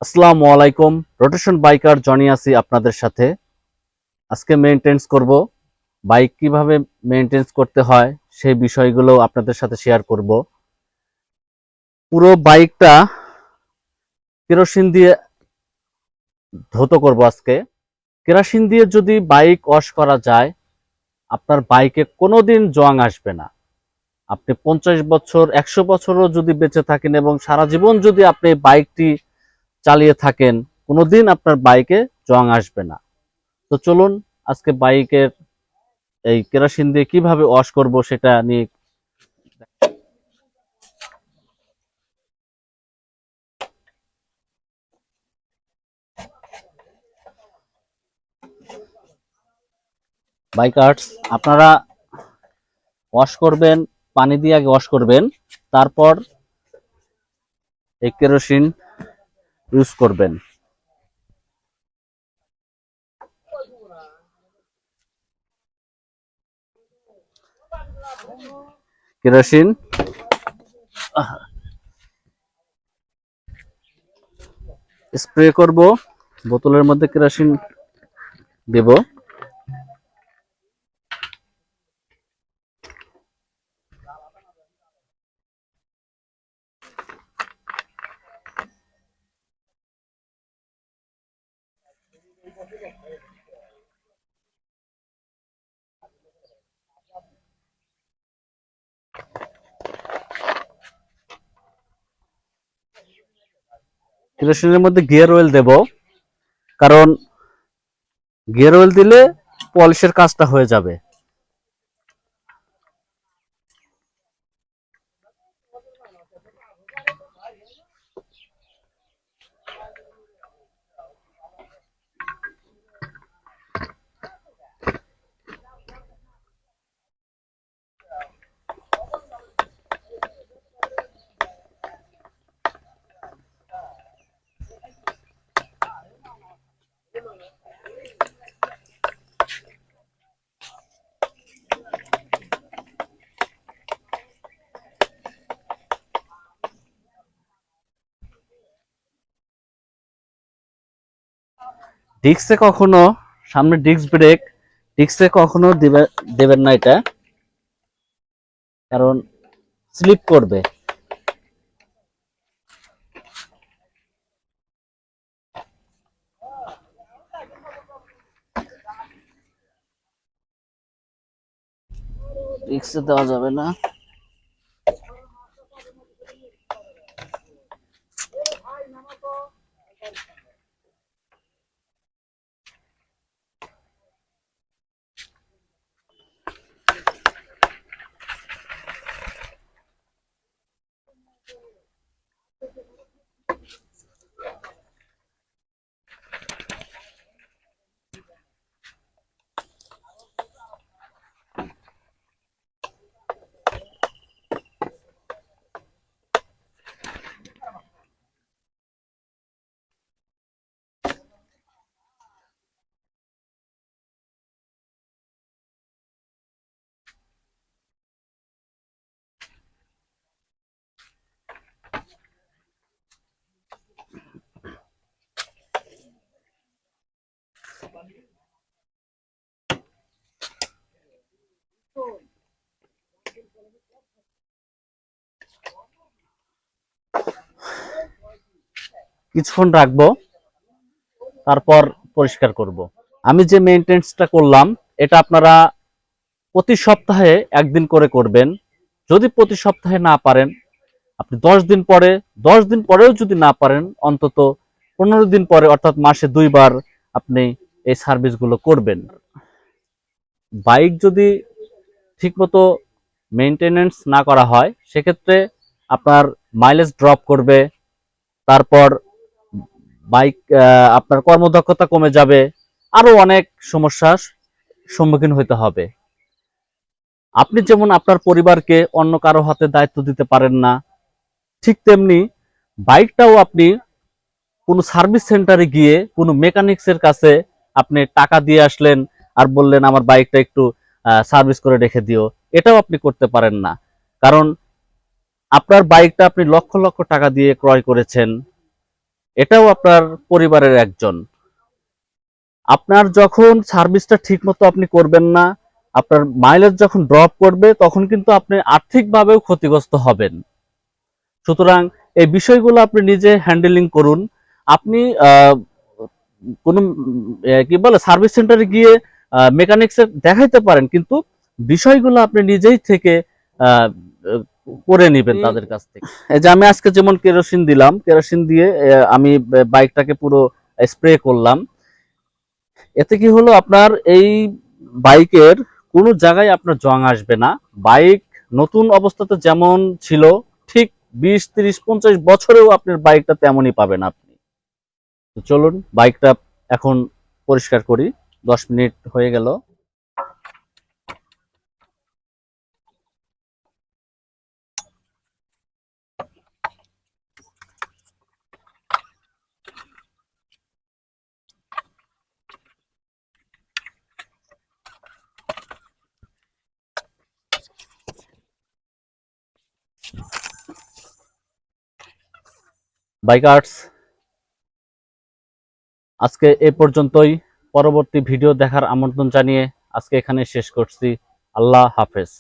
আসসালামু আলাইকুম। Rotation biker Johnny আছি আপনাদের সাথে। আজকে মেইনটেনেন্স করব, বাইক কিভাবে মেইনটেনেন্স করতে হয় সেই বিষয়গুলো আপনাদের সাথে শেয়ার করব। পুরো বাইকটা কেরোসিন দিয়ে ধৌত করব আজকে। কেরোসিন দিয়ে যদি বাইক ওয়াশ করা যায়, আপনার বাইকে কোনোদিন জং আসবে না। আপনি 50 বছর 100 বছরও যদি বেঁচে থাকেন এবং সারা জীবন যদি আপনি বাইকটি চালিয়ে থাকেন, কোনোদিন আপনার বাইকে জং আসবে না। তো চলুন আজকে বাইকের এই কেরোসিন দিয়ে কিভাবে ওয়াশ করব সেটা নিয়ে। বাইকার্স, আপনারা ওয়াশ করবেন, পানি দিয়ে আগে ওয়াশ করবেন, তারপর এই কেরোসিন ইউজ করবেন। কেরোসিন স্প্রে করব, বোতলের মধ্যে কেরোসিন দেব। কেরোসিনের মধ্যে গিয়ার অয়েল দেব, কারণ গিয়ার অয়েল দিলে পলিশের কাজটা হয়ে যাবে। ডিস্কে কখনো, সামনে ডিস্ক ব্রেক, ডিস্কে কখনো দেবেন না এটা, কারণ স্লিপ করবে। ডিস্কে দেওয়া যাবে না। কিছুক্ষণ রাখবো, তারপর পরিষ্কার করব। আমি যে মেইনটেনেন্সটা করলাম, এটা আপনারা প্রতি সপ্তাহে একদিন করে করবেন। যদি প্রতি সপ্তাহে না পারেন, আপনি 10 দিন পরে, 10 দিন পরেও যদি না পারেন, অন্তত 15 দিন পরে, অর্থাৎ মাসে 2 বার আপনি এই সার্ভিসগুলো করবেন। বাইক যদি ঠিকমতো মেইনটেনেন্স না করা হয়, সেক্ষেত্রে আপনার মাইলেজ ড্রপ করবে, তারপর বাইক আপনার কর্মদক্ষতা কমে যাবে, আরো অনেক সমস্যার সম্মুখীন হতে হবে। আপনি যেমন আপনার পরিবারকে অন্য কারো হাতে দায়িত্ব দিতে পারেন না, ঠিক তেমনি বাইকটাও আপনি কোনো সার্ভিস সেন্টারে গিয়ে কোনো মেকানিক্সের কাছে আপনি টাকা দিয়ে আসলেন আর বললেন আমার বাইকটা একটু সার্ভিস করে রেখে দিও, এটাও আপনি করতে পারেন না। কারণ আপনার বাইকটা আপনি লক্ষ লক্ষ টাকা দিয়ে ক্রয় করেছেন, এটাও আপনার পরিবারের একজন। আপনার যখন সার্ভিসটা ঠিক মতো আপনি করবেন না, আপনার মাইলেজ যখন ড্রপ করবে, তখন কিন্তু আপনি আর্থিকভাবেও ক্ষতিগ্রস্ত হবেন। সুতরাং এই বিষয়গুলো আপনি নিজে হ্যান্ডেলিং করুন। আপনি কোন কি বলে সার্ভিস সেন্টারে গিয়ে মেকানিক্সের দেখাইতে পারেন, কিন্তু বিষয়গুলো আপনি নিজেই থেকে আহ, করে নেবেন তাদের কাছ থেকে। এই যে আমি আজকে যেমন কেরোসিন দিলাম, কেরোসিন দিয়ে আমি বাইকটাকে পুরো স্প্রে করলাম। এতে কি হলো, আপনার এই বাইকের কোনো জায়গায় আপনার জং আসবে না। বাইক নতুন অবস্থাতে যেমন ছিল, ঠিক 20, 30, 50 বছরেও আপনার বাইকটা তেমনই পাবেন আপনি। তো চলুন বাইকটা এখন পরিষ্কার করি। 10 মিনিট হয়ে গেল। বাইকার্স, আজকে এ পর্যন্তই। পরবর্তী ভিডিও দেখার আমন্ত্রণ জানিয়ে আজকে এখানে শেষ করছি। আল্লাহ হাফেজ।